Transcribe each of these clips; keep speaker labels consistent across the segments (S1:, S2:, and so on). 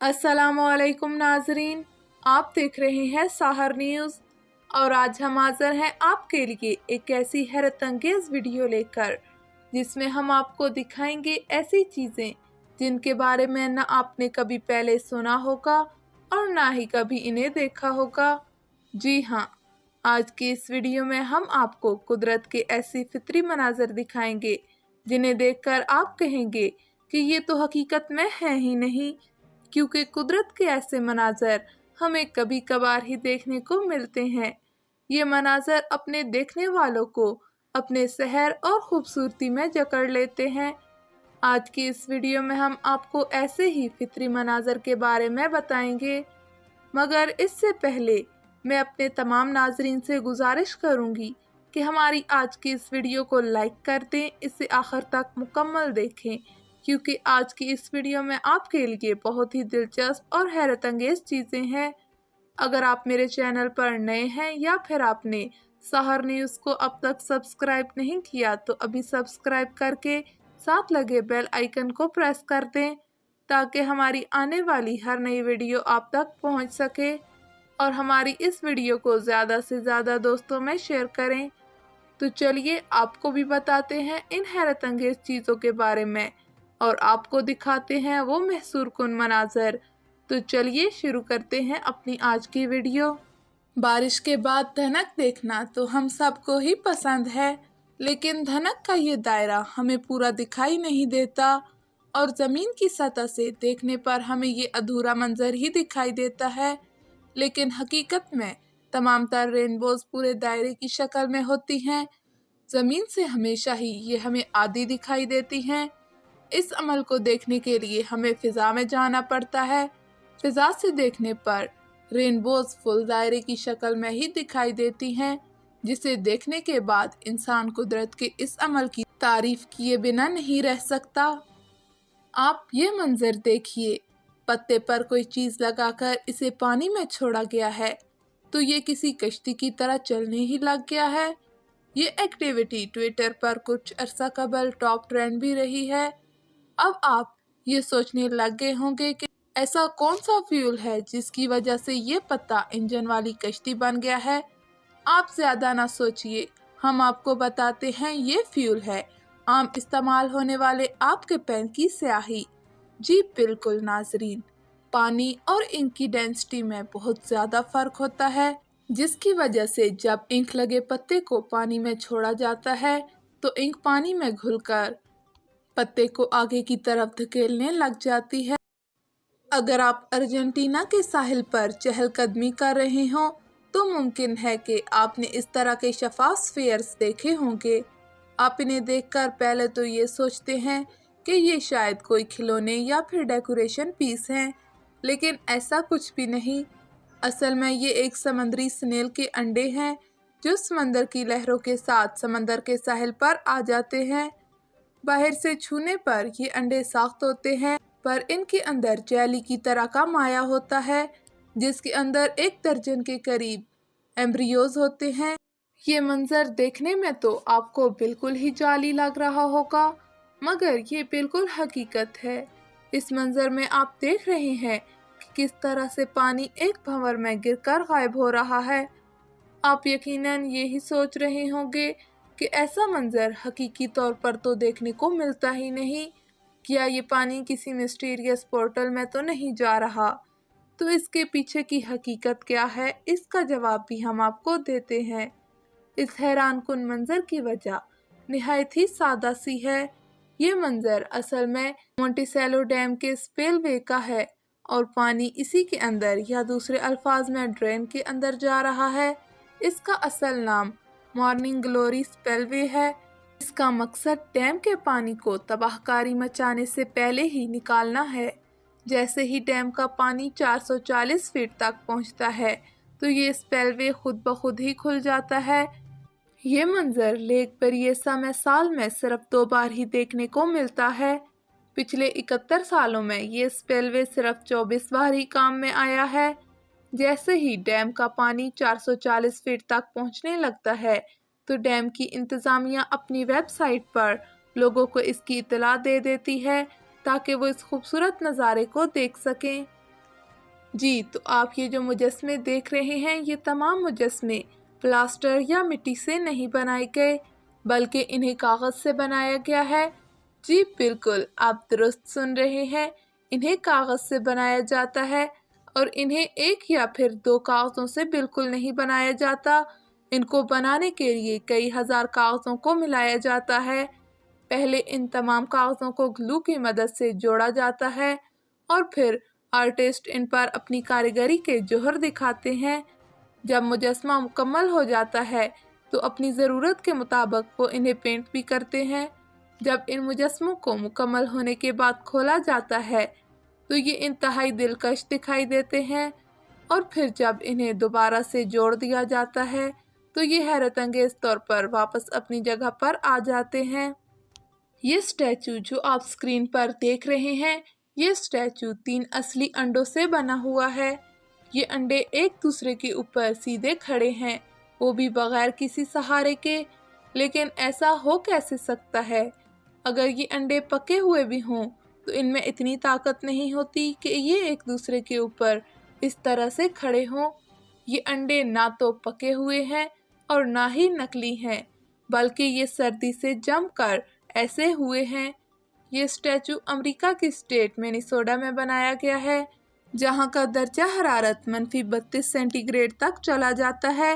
S1: अस्सलामुअलैकुम नाजरीन, आप देख रहे हैं साहर न्यूज़ और आज हम हाजिर हैं आपके लिए एक ऐसी हैरत अंगेज वीडियो लेकर जिसमें हम आपको दिखाएंगे ऐसी चीज़ें जिनके बारे में न आपने कभी पहले सुना होगा और ना ही कभी इन्हें देखा होगा। जी हाँ, आज की इस वीडियो में हम आपको कुदरत के ऐसी फितरी मनाजर दिखाएंगे जिन्हें देखकर आप कहेंगे कि ये तो हकीकत में है ही नहीं, क्योंकि कुदरत के ऐसे मनाजर हमें कभी कभार ही देखने को मिलते हैं। ये मनाजर अपने देखने वालों को अपने सहर और खूबसूरती में जकड़ लेते हैं। आज की इस वीडियो में हम आपको ऐसे ही फितरी मनाजर के बारे में बताएंगे, मगर इससे पहले मैं अपने तमाम नाजरीन से गुजारिश करूंगी कि हमारी आज की इस वीडियो को लाइक कर दें, इसे आखिर तक मुकम्मल देखें, क्योंकि आज की इस वीडियो में आपके लिए बहुत ही दिलचस्प और हैरत अंगेज चीज़ें हैं। अगर आप मेरे चैनल पर नए हैं या फिर आपने साहर न्यूज़ को अब तक सब्सक्राइब नहीं किया तो अभी सब्सक्राइब करके साथ लगे बेल आइकन को प्रेस कर दें ताकि हमारी आने वाली हर नई वीडियो आप तक पहुंच सके और हमारी इस वीडियो को ज़्यादा से ज़्यादा दोस्तों में शेयर करें। तो चलिए आपको भी बताते हैं इन हैरत अंगेज चीज़ों के बारे में और आपको दिखाते हैं वो महसूर कुन मनाजर। तो चलिए शुरू करते हैं अपनी आज की वीडियो। बारिश के बाद धनक देखना तो हम सबको ही पसंद है, लेकिन धनक का ये दायरा हमें पूरा दिखाई नहीं देता और ज़मीन की सतह से देखने पर हमें ये अधूरा मंजर ही दिखाई देता है। लेकिन हकीकत में तमाम तर रेनबोज पूरे दायरे की शक्ल में होती हैं। ज़मीन से हमेशा ही ये हमें आधी दिखाई देती हैं। इस अमल को देखने के लिए हमें फ़िज़ा में जाना पड़ता है। फ़िज़ा से देखने पर रेनबोज फुल दायरे की शक्ल में ही दिखाई देती हैं, जिसे देखने के बाद इंसान कुदरत के इस अमल की तारीफ़ किए बिना नहीं रह सकता। आप ये मंजर देखिए, पत्ते पर कोई चीज़ लगाकर इसे पानी में छोड़ा गया है तो ये किसी कश्ती की तरह चलने ही लग गया है। ये एक्टिविटी ट्विटर पर कुछ अरसा कबल टॉप ट्रेंड भी रही है। अब आप ये सोचने लग गए होंगे कि ऐसा कौन सा फ्यूल है जिसकी वजह से ये पत्ता इंजन वाली कश्ती बन गया है। आप ज़्यादा ना सोचिए, हम आपको बताते हैं ये फ्यूल है आम इस्तेमाल होने वाले आपके पेन की स्याही। जी बिल्कुल नाजरीन, पानी और इंक की डेंसिटी में बहुत ज़्यादा फ़र्क होता है, जिसकी वजह से जब इंक लगे पत्ते को पानी में छोड़ा जाता है तो इंक पानी में घुलकर पत्ते को आगे की तरफ धकेलने लग जाती है। अगर आप अर्जेंटीना के साहिल पर चहलकदमी कर रहे हों तो मुमकिन है कि आपने इस तरह के शफाफ स्फीयर्स देखे होंगे। आप इन्हें देखकर पहले तो ये सोचते हैं कि ये शायद कोई खिलौने या फिर डेकोरेशन पीस हैं, लेकिन ऐसा कुछ भी नहीं। असल में ये एक समंदरी स्नेल के अंडे हैं जो समंदर की लहरों के साथ समंदर के साहिल पर आ जाते हैं। बाहर से छूने पर ये अंडे सख्त होते हैं, पर इनके अंदर जेली की तरह का माया होता है जिसके अंदर 1 दर्जन के करीब एम्ब्रियोज होते हैं। ये मंजर देखने में तो आपको बिल्कुल ही जाली लग रहा होगा, मगर ये बिल्कुल हकीकत है। इस मंजर में आप देख रहे हैं कि किस तरह से पानी एक भंवर में गिरकर गायब हो रहा है। आप यकीनन यही सोच रहे होंगे कि ऐसा मंजर हकीकी तौर पर तो देखने को मिलता ही नहीं। क्या ये पानी किसी मिस्टीरियस पोर्टल में तो नहीं जा रहा? तो इसके पीछे की हकीकत क्या है, इसका जवाब भी हम आपको देते हैं। इस हैरान कुन मंजर की वजह निहायत ही सादा सी है। ये मंजर असल में मोंटिसेलो डैम के स्पिलवे का है और पानी इसी के अंदर या दूसरे अल्फाज में ड्रेन के अंदर जा रहा है। इसका असल नाम मॉर्निंग ग्लोरी स्पिलवे है। इसका मकसद डैम के पानी को तबाहकारी मचाने से पहले ही निकालना है। जैसे ही डैम का पानी 440 फीट तक पहुंचता है तो ये स्पिलवे खुद ब खुद ही खुल जाता है। ये मंजर लेक पेरियसा में साल में सिर्फ 2 बार ही देखने को मिलता है। पिछले 71 सालों में ये स्पिलवे सिर्फ 24 बार ही काम में आया है। जैसे ही डैम का पानी 440 फीट तक पहुंचने लगता है तो डैम की इंतज़ामिया अपनी वेबसाइट पर लोगों को इसकी इत्तला दे देती है ताकि वो इस खूबसूरत नज़ारे को देख सकें। جی تو آپ یہ جو مجسمے دیکھ رہے ہیں یہ تمام مجسمے پلاسٹر یا مٹی سے نہیں بنائے گئے بلکہ انہیں کاغذ سے بنایا گیا ہے۔ جی بالکل آپ درست سن رہے ہیں، انہیں کاغذ سے بنایا جاتا ہے اور انہیں ایک یا پھر دو کاغذوں سے بالکل نہیں بنایا جاتا۔ ان کو بنانے کے لیے کئی ہزار کاغذوں کو ملایا جاتا ہے۔ پہلے ان تمام کاغذوں کو گلو کی مدد سے جوڑا جاتا ہے اور پھر آرٹسٹ ان پر اپنی کاریگری کے جوہر دکھاتے ہیں۔ جب مجسمہ مکمل ہو جاتا ہے تو اپنی ضرورت کے مطابق وہ انہیں پینٹ بھی کرتے ہیں۔ جب ان مجسموں کو مکمل ہونے کے بعد کھولا جاتا ہے تو یہ انتہائی دلکش دکھائی دیتے ہیں اور پھر جب انہیں دوبارہ سے جوڑ دیا جاتا ہے تو یہ حیرت انگیز طور پر واپس اپنی جگہ پر آ جاتے ہیں۔ یہ اسٹیچو جو آپ اسکرین پر دیکھ رہے ہیں، یہ اسٹیچو 3 اصلی انڈوں سے بنا ہوا ہے۔ یہ انڈے ایک دوسرے کے اوپر سیدھے کھڑے ہیں، وہ بھی بغیر کسی سہارے کے۔ لیکن ایسا ہو کیسے سکتا ہے؟ اگر یہ انڈے پکے ہوئے بھی ہوں تو ان میں اتنی طاقت نہیں ہوتی کہ یہ ایک دوسرے کے اوپر اس طرح سے کھڑے ہوں۔ یہ انڈے نہ تو پکے ہوئے ہیں اور نہ ہی نکلی ہیں، بلکہ یہ سردی سے جم کر ایسے ہوئے ہیں۔ یہ اسٹیچو امریکہ کی اسٹیٹ مینیسوٹا میں بنایا گیا ہے، جہاں کا درجہ حرارت -32 سینٹی گریڈ تک چلا جاتا ہے۔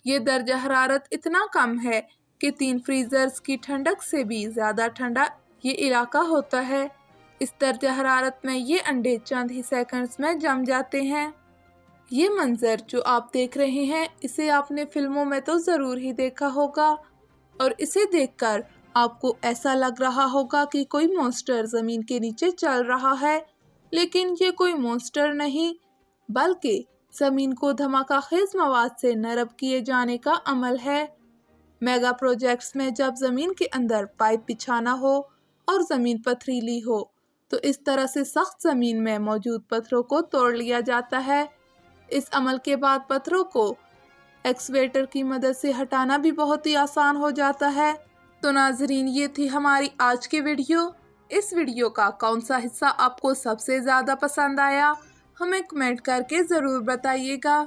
S1: یہ درجہ حرارت اتنا کم ہے کہ 3 فریزرز کی ٹھنڈک سے بھی زیادہ ٹھنڈا یہ علاقہ ہوتا ہے۔ اس درجہ حرارت میں یہ انڈے چند ہی سیکنڈز میں جم جاتے ہیں۔ یہ منظر جو آپ دیکھ رہے ہیں اسے آپ نے فلموں میں تو ضرور ہی دیکھا ہوگا اور اسے دیکھ کر آپ کو ایسا لگ رہا ہوگا کہ کوئی مونسٹر زمین کے نیچے چل رہا ہے، لیکن یہ کوئی مونسٹر نہیں بلکہ زمین کو دھماکہ خیز مواد سے نرم کیے جانے کا عمل ہے۔ میگا پروجیکٹس میں جب زمین کے اندر پائپ بچھانا ہو اور زمین پتھریلی ہو تو اس طرح سے سخت زمین میں موجود پتھروں کو توڑ لیا جاتا ہے۔ اس عمل کے بعد پتھروں کو ایکسکیویٹر کی مدد سے ہٹانا بھی بہت ہی آسان ہو جاتا ہے۔ تو ناظرین یہ تھی ہماری آج کی ویڈیو۔ اس ویڈیو کا کون سا حصہ آپ کو سب سے زیادہ پسند آیا ہمیں کمنٹ کر کے ضرور بتائیے گا۔